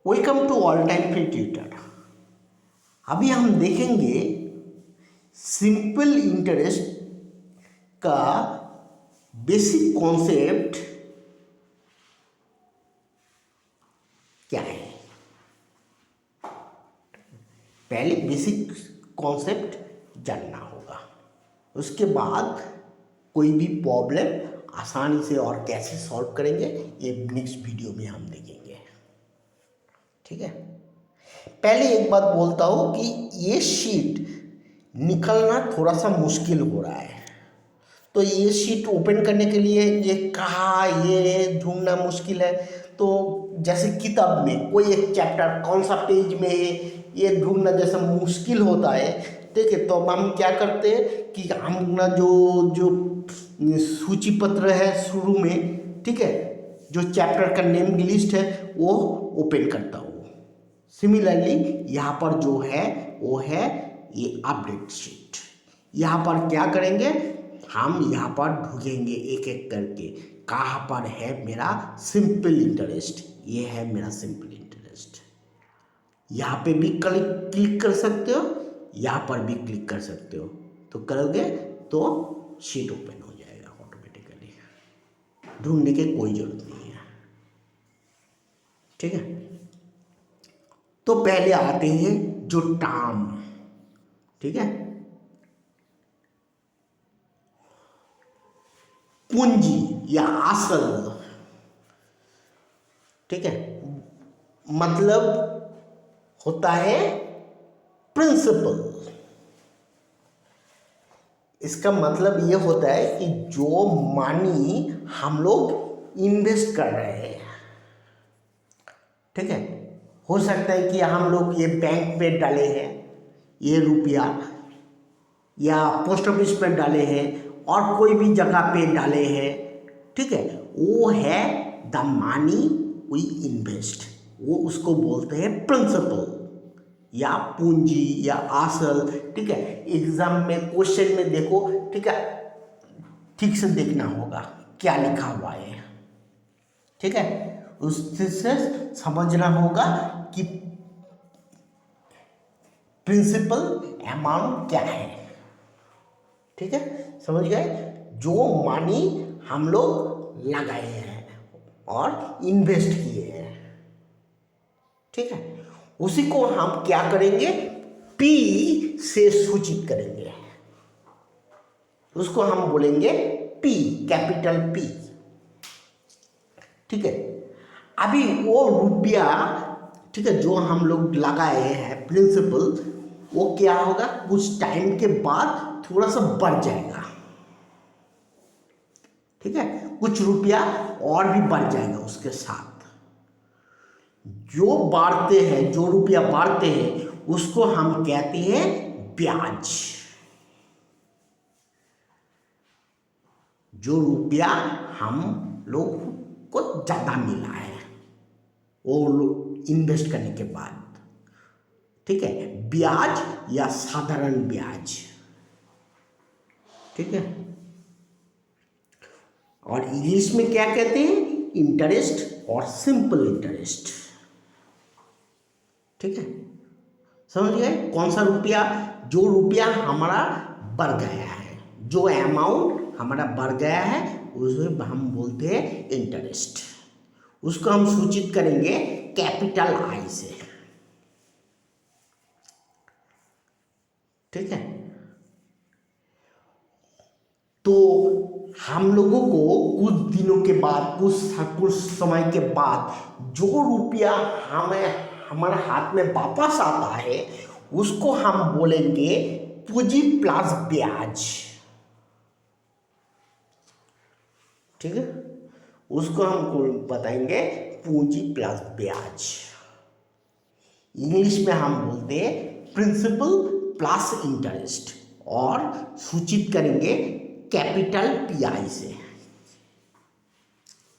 Welcome to all time free tutor. अभी हम देखेंगे सिंपल इंटरेस्ट का बेसिक कॉन्सेप्ट क्या है। पहले बेसिक कॉन्सेप्ट जानना होगा, उसके बाद कोई भी प्रॉब्लम आसानी से और कैसे सॉल्व करेंगे ये नेक्स्ट वीडियो में हम देखेंगे। ठीक है, पहले एक बात बोलता हूँ कि ये शीट निकलना थोड़ा सा मुश्किल हो रहा है, तो ये शीट ओपन करने के लिए ये कहाँ ये ढूंढना मुश्किल है। तो जैसे किताब में कोई एक चैप्टर कौन सा पेज में है ये ढूंढना जैसा मुश्किल होता है, ठीक है। तो अब हम क्या करते हैं कि हम ना जो जो सूची पत्र है शुरू में, ठीक है, जो चैप्टर का नेम लिस्ट है वो ओपन करता हूँ। सिमिलरली यहाँ पर जो है वो है ये अपडेट शीट। यहाँ पर क्या करेंगे, हम यहाँ पर ढूंढेंगे एक एक करके कहाँ पर है मेरा सिंपल इंटरेस्ट। ये है मेरा सिंपल इंटरेस्ट। यहाँ पे भी क्लिक कर सकते हो, यहाँ पर भी क्लिक कर सकते हो। तो करोगे तो शीट ओपन हो जाएगा ऑटोमेटिकली, ढूंढने की कोई जरूरत नहीं है। ठीक है, तो पहले आते हैं जो टर्म, ठीक है, पूंजी या असल, ठीक है, मतलब होता है प्रिंसिपल। इसका मतलब ये होता है कि जो मनी हम लोग इन्वेस्ट कर रहे हैं, ठीक है, हो सकता है कि हम लोग ये बैंक में डाले हैं ये रुपया, या पोस्ट ऑफिस पर डाले हैं और कोई भी जगह पे डाले हैं, ठीक है, वो है द मनी वी इन्वेस्ट। वो उसको बोलते हैं प्रिंसिपल या पूंजी या असल। ठीक है, एग्जाम में क्वेश्चन में देखो, ठीक है, ठीक से देखना होगा क्या लिखा हुआ है, ठीक है, उससे समझना होगा कि प्रिंसिपल अमाउंट क्या है। ठीक है, समझ गए, जो मनी हम लोग लगाए हैं और इन्वेस्ट किए हैं, ठीक है, उसी को हम क्या करेंगे, पी से सूचित करेंगे। उसको हम बोलेंगे पी, कैपिटल पी। ठीक है, अभी वो रुपया, ठीक है, जो हम लोग लगाए हैं प्रिंसिपल, वो क्या होगा, कुछ टाइम के बाद थोड़ा सा बढ़ जाएगा। ठीक है, कुछ रुपया और भी बढ़ जाएगा उसके साथ। जो बढ़ते हैं, जो रुपया बढ़ते हैं उसको हम कहते हैं ब्याज। जो रुपया हम लोग को ज्यादा मिला है वो इन्वेस्ट करने के बाद, ठीक है, ब्याज या साधारण ब्याज। ठीक है, और इंग्लिश में क्या कहते हैं, इंटरेस्ट और सिंपल इंटरेस्ट। ठीक है, समझ गए, कौन सा रुपया, जो रुपया हमारा बढ़ गया है, जो अमाउंट हमारा बढ़ गया है उसे हम बोलते हैं इंटरेस्ट। उसको हम सूचित करेंगे कैपिटल आई से। ठीक है, तो हम लोगों को कुछ दिनों के बाद, कुछ समय के बाद जो रुपया हमें हमारे हाथ में वापस आता है उसको हम बोलेंगे पूंजी प्लस ब्याज। ठीक है, उसको हम बताएंगे पूंजी प्लस ब्याज। इंग्लिश में हम बोलते हैं प्रिंसिपल प्लस इंटरेस्ट और सूचित करेंगे कैपिटल पीआई से।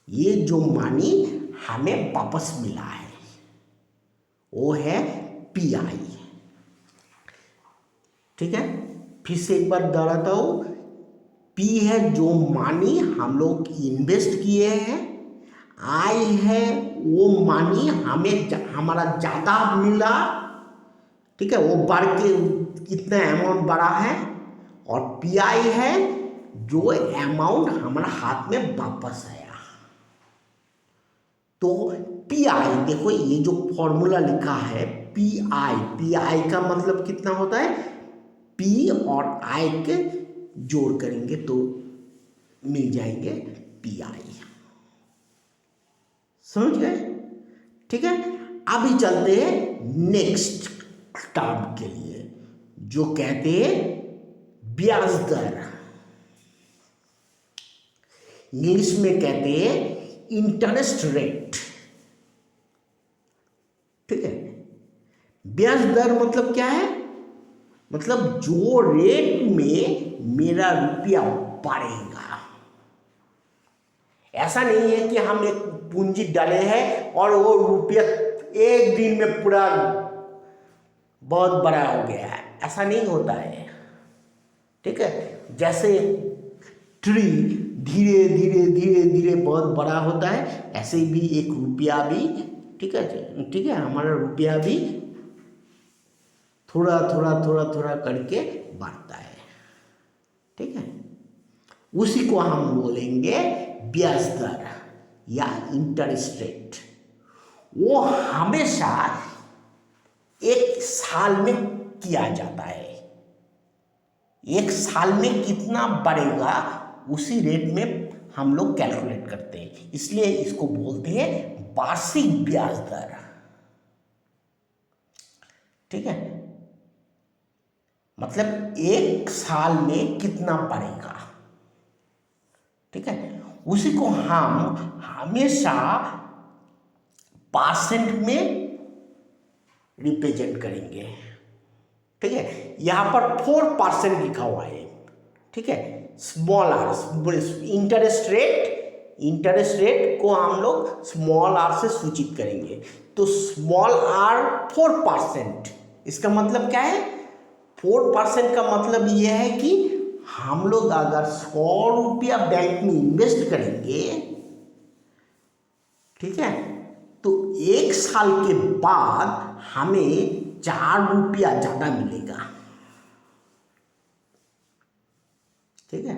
ये जो मनी हमें वापस मिला है वो है पीआई। ठीक है, फिर से एक बार दोहराता हूं, पी है जो मनी हम लोग इन्वेस्ट किए हैं, आई है वो मानिए हमारा ज़्यादा मिला, ठीक है, वो बढ़ के कितना अमाउंट बढ़ा है, और पी आई है जो अमाउंट हमारा हाथ में वापस आया। तो पी आई देखो, ये जो फॉर्मूला लिखा है पी आई का मतलब कितना होता है, पी और आई के जोड़ करेंगे तो मिल जाएंगे पी आई। समझ गए? ठीक है, अभी चलते हैं नेक्स्ट टर्म के लिए, जो कहते हैं ब्याज दर। इंग्लिश में कहते हैं इंटरेस्ट रेट। ठीक है, ब्याज दर मतलब क्या है, मतलब जो रेट में मेरा रुपया बढ़ेगा। ऐसा नहीं है कि हम एक पूंजी डाले हैं और वो रुपया एक दिन में पूरा बहुत बड़ा हो गया है, ऐसा नहीं होता है। ठीक है, जैसे ट्री धीरे धीरे धीरे धीरे बहुत बड़ा होता है, ऐसे भी एक रुपया भी, ठीक है, हमारा रुपया भी थोड़ा थोड़ा थोड़ा थोड़ा करके बढ़ता है। ठीक है, उसी को हम बोलेंगे ब्याज दर या इंटरेस्ट रेट। वो हमेशा एक साल में किया जाता है। एक साल में कितना बढ़ेगा उसी रेट में हम लोग कैलकुलेट करते हैं, इसलिए इसको बोलते हैं वार्षिक ब्याज दर। ठीक है, मतलब एक साल में कितना बढ़ेगा। ठीक है, उसी को हम हमेशा परसेंट में रिप्रेजेंट करेंगे। ठीक है, यहाँ पर 4% लिखा हुआ है। ठीक है, स्मॉल आर, इंटरेस्ट रेट को हम लोग स्मॉल आर से सूचित करेंगे। तो स्मॉल आर 4%, इसका मतलब क्या है, 4% का मतलब ये है कि हम लोग अगर 100 रुपया बैंक में इन्वेस्ट करेंगे, ठीक है, तो एक साल के बाद हमें 4 रुपया ज़्यादा मिलेगा। ठीक है,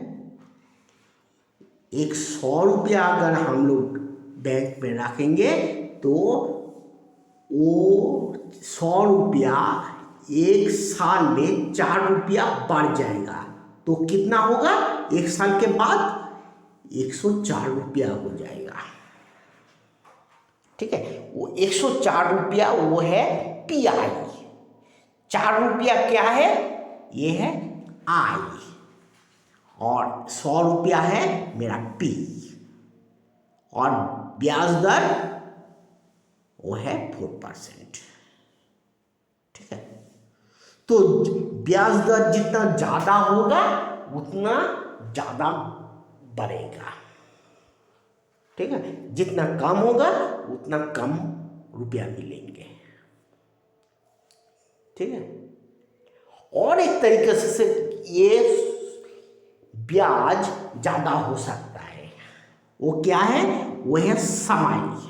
एक 100 रुपया अगर हम लोग बैंक में रखेंगे तो वो 100 रुपया एक साल में 4 रुपया बढ़ जाएगा। तो कितना होगा, एक साल के बाद 104 रुपया हो जाएगा। ठीक है, वो 104 रुपया वो है पी आई। 4 रुपया क्या है, ये है आई, और 100 रुपया है मेरा पी, और ब्याज दर वो है 4%। ठीक है, तो ब्याज दर जितना ज़्यादा होगा उतना ज़्यादा बढ़ेगा। ठीक है, जितना कम होगा उतना कम रुपया मिलेंगे। ठीक है, और एक तरीके से ये ब्याज ज़्यादा हो सकता है, वो क्या है, वो है समय।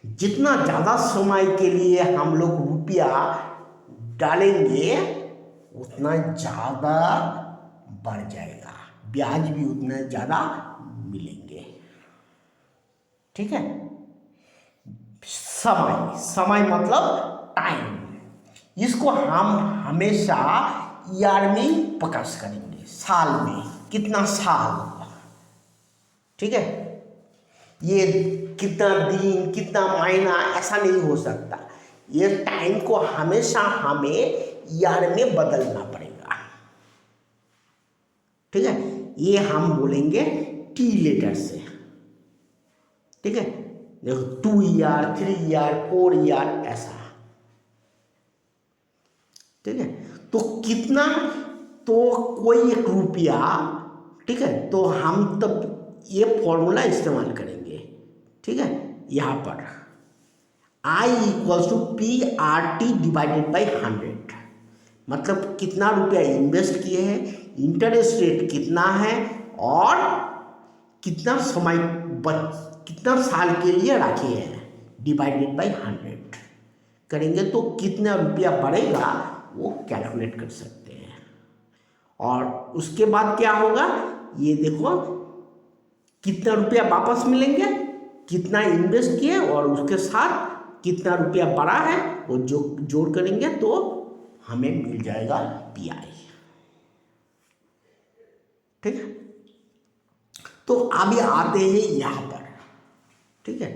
जितना ज़्यादा समय के लिए हम लोग रुपया डालेंगे उतना ज़्यादा बढ़ जाएगा, ब्याज भी उतना ज़्यादा मिलेंगे। ठीक है, समय मतलब टाइम, इसको हम हमेशा ईयर में फोकस करेंगे, साल में कितना साल। ठीक है, ये कितना दिन कितना महीना ऐसा नहीं हो सकता, ये टाइम को हमेशा हमें ईयर में बदलना पड़ेगा। ठीक है, ये हम बोलेंगे टी लेटर से। ठीक है, देखो 2 ईयर 3 ईयर 4 ईयर ऐसा। ठीक है, तो कितना, तो कोई एक रुपया, ठीक है, तो हम तब ये फॉर्मूला इस्तेमाल करेंगे। ठीक है, यहाँ पर I equals to PRT divided by 100, मतलब कितना रुपया इन्वेस्ट किए हैं, इंटरेस्ट रेट कितना है, और कितना समय कितना साल के लिए रखे हैं डिवाइडेड बाय 100 करेंगे तो कितना रुपया बढ़ेगा वो कैलकुलेट कर सकते हैं। और उसके बाद क्या होगा, ये देखो कितना रुपया वापस मिलेंगे, कितना इन्वेस्ट किए और उसके साथ कितना रुपया बढ़ा है वो जो जोड़ करेंगे तो हमें मिल जाएगा पीआई। ठीक है, तो अभी आते हैं यहाँ पर। ठीक है,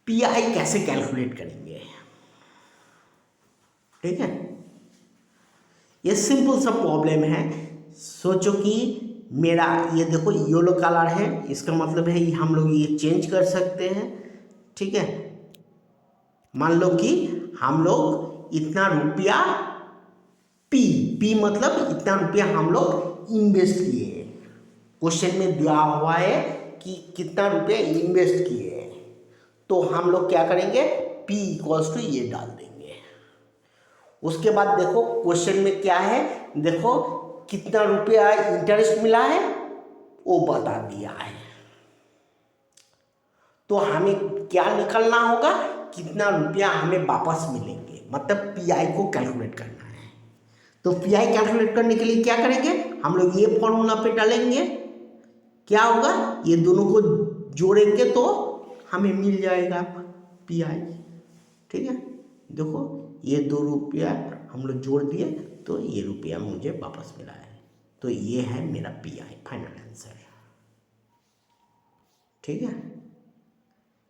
पीआई कैसे कैलकुलेट करेंगे। ठीक है, ये सिंपल सा प्रॉब्लम है। सोचो कि मेरा ये देखो येलो कलर है, इसका मतलब है हम लोग ये चेंज कर सकते हैं। ठीक है, मान लो कि हम लोग इतना रुपया पी मतलब इतना रुपया हम लोग इन्वेस्ट किए। क्वेश्चन में दिया हुआ है कि कितना रुपया इन्वेस्ट किए, तो हम लोग क्या करेंगे P इक्वल्स टू ये डाल देंगे। उसके बाद देखो क्वेश्चन में क्या है, देखो कितना रुपया इंटरेस्ट मिला है वो बता दिया है, तो हमें क्या निकलना होगा, कितना रुपया हमें वापस मिलेंगे, मतलब पीआई को कैलकुलेट करना है। तो पीआई कैलकुलेट करने के लिए क्या करेंगे, हम लोग ये फॉर्मूला पे डालेंगे, क्या होगा ये दोनों को जोड़ेंगे तो हमें मिल जाएगा पीआई। ठीक है, देखो ये 2 रुपया हम लोग जोड़ दिए तो ये रुपया मुझे वापस मिला है, तो ये है मेरा पीआई फाइनल आंसर। ठीक है,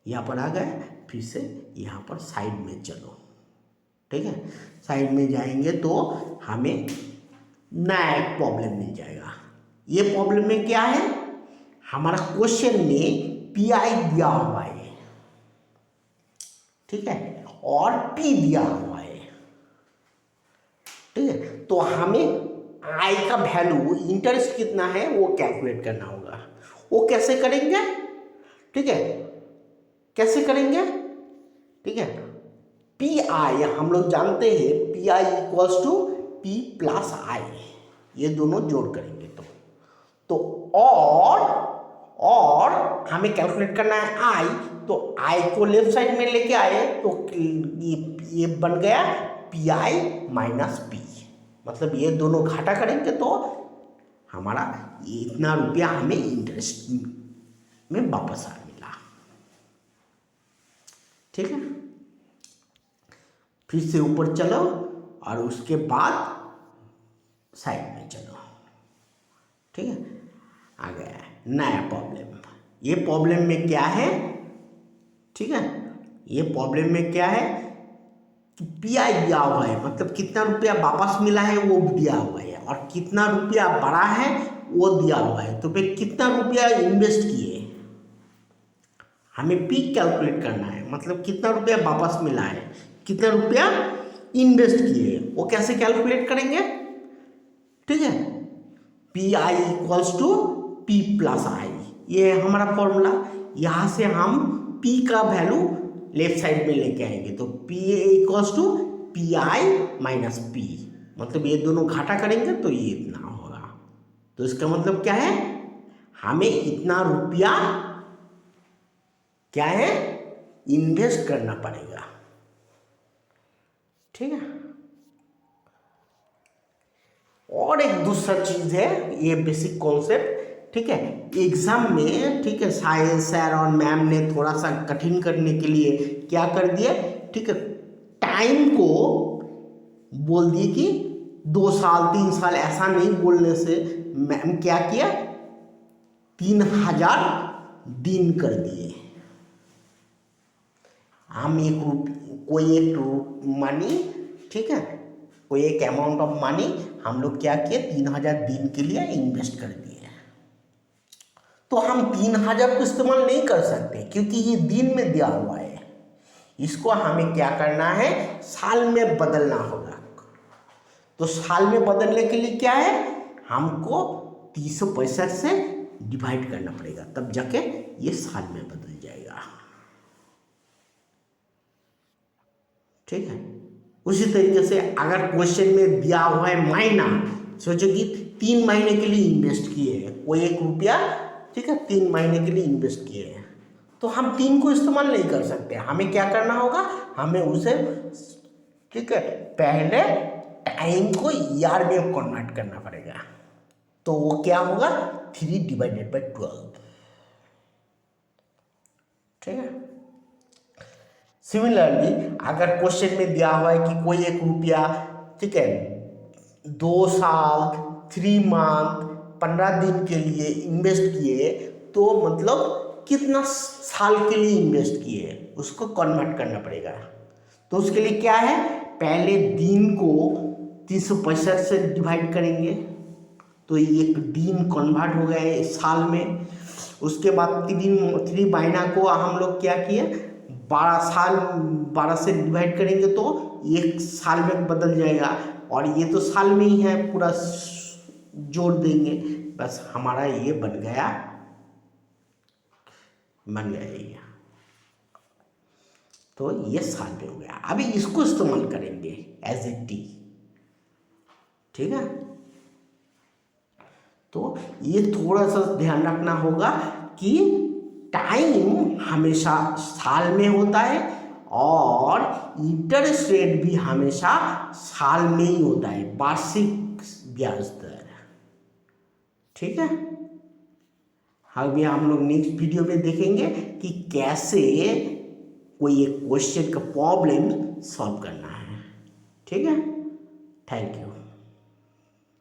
यहाँ पर आ गए, फिर से यहाँ पर साइड में चलो। ठीक है, साइड में जाएंगे तो हमें नया एक प्रॉब्लम मिल जाएगा। ये प्रॉब्लम में क्या है, हमारा क्वेश्चन में पीआई दिया हुआ है। ठीक है, और पी दिया हुआ है। ठीक है, तो हमें आई का वैल्यू इंटरेस्ट कितना है वो कैलकुलेट करना होगा। वो कैसे करेंगे, ठीक है, कैसे करेंगे। ठीक है, पी आई हम लोग जानते हैं P I equals to P plus I, ये दोनों जोड़ करेंगे तो और हमें कैलकुलेट करना है आई, तो आई को लेफ्ट साइड में लेके आए तो ये बन गया पी आई माइनस पी, मतलब ये दोनों घाटा करेंगे तो हमारा इतना रुपया हमें इंटरेस्ट में वापस आ मिला। ठीक है, फिर से ऊपर चलो और उसके बाद साइड में चलो। ठीक है, आ गया नया प्रॉब्लम। ये प्रॉब्लम में क्या है, ठीक है, ये प्रॉब्लम में क्या है कि पीआई दिया हुआ है, मतलब कितना रुपया वापस मिला है वो दिया हुआ है, और कितना रुपया बढ़ा है वो दिया हुआ है। तो फिर कितना रुपया इन्वेस्ट किए, हमें पी कैलकुलेट करना है, मतलब कितना रुपया वापस मिला है, कितना रुपया इन्वेस्ट किए, वो कैसे कैलकुलेट करेंगे। ठीक है, P I equals to P plus I, ये हमारा फॉर्मूला। यहाँ से हम पी का वैल्यू लेफ्ट साइड में लेके आएंगे, तो P equals to P I minus P, मतलब ये दोनों घाटा करेंगे तो ये इतना होगा। तो इसका मतलब क्या है, हमें इतना रुपया क्या है इन्वेस्ट करना पड़ेगा। ठीक है, और एक दूसरा चीज है, ये बेसिक कॉन्सेप्ट। ठीक है, एग्जाम में, ठीक है, साइंस सर और मैम ने थोड़ा सा कठिन करने के लिए क्या कर दिया, ठीक है, टाइम को बोल दिए कि 2 साल 3 साल, ऐसा नहीं बोलने से मैम क्या किया 3000 दिन कर दिए। हम कोई एक मनी, ठीक है, कोई एक अमाउंट ऑफ मनी हम लोग क्या किए 3000 दिन के लिए इन्वेस्ट कर दिए। तो हम 3000 को इस्तेमाल नहीं कर सकते क्योंकि ये दिन में दिया हुआ है, इसको हमें क्या करना है साल में बदलना होगा। तो साल में बदलने के लिए क्या है, हमको 365 से डिवाइड करना पड़ेगा, तब जाके ये साल में बदल जाएगा। ठीक है, उसी तरीके से अगर क्वेश्चन में दिया हुआ है महीना, सोचो कि 3 महीने के लिए इन्वेस्ट किए, कोई 1 रुपया ठीक है, 3 महीने के लिए इन्वेस्ट किए हैं, तो हम 3 को इस्तेमाल नहीं कर सकते। हमें क्या करना होगा, हमें उसे, ठीक है, पहले टाइम को ईयर में कन्वर्ट करना पड़ेगा। तो वो क्या होगा, 3/12, ठीक है। सिमिलरली अगर क्वेश्चन में दिया हुआ है कि कोई 1 रुपया, ठीक है, 2 साल, 3 मंथ, 15 दिन के लिए इन्वेस्ट किए, तो मतलब कितना साल के लिए इन्वेस्ट किए उसको कन्वर्ट करना पड़ेगा। तो उसके लिए क्या है, पहले दिन को 365 से डिवाइड करेंगे, तो एक दिन कन्वर्ट हो गया साल में। उसके बाद 3 महीना को हम लोग क्या किए, 12 से डिवाइड करेंगे तो 1 साल में बदल जाएगा, और ये तो साल में ही है, पूरा जोड़ देंगे, बस हमारा ये बन गया ये। तो ये साल में हो गया। अभी इसको इस्तेमाल करेंगे एज ए टी, ठीक है। तो ये थोड़ा सा ध्यान रखना होगा कि टाइम हमेशा साल में होता है और इंटरेस्ट रेट भी हमेशा साल में ही होता है, वार्षिक ब्याज दर, ठीक है। अभी हम लोग नेक्स्ट वीडियो में देखेंगे कि कैसे कोई एक क्वेश्चन का प्रॉब्लम सॉल्व करना है, ठीक है। Thank you.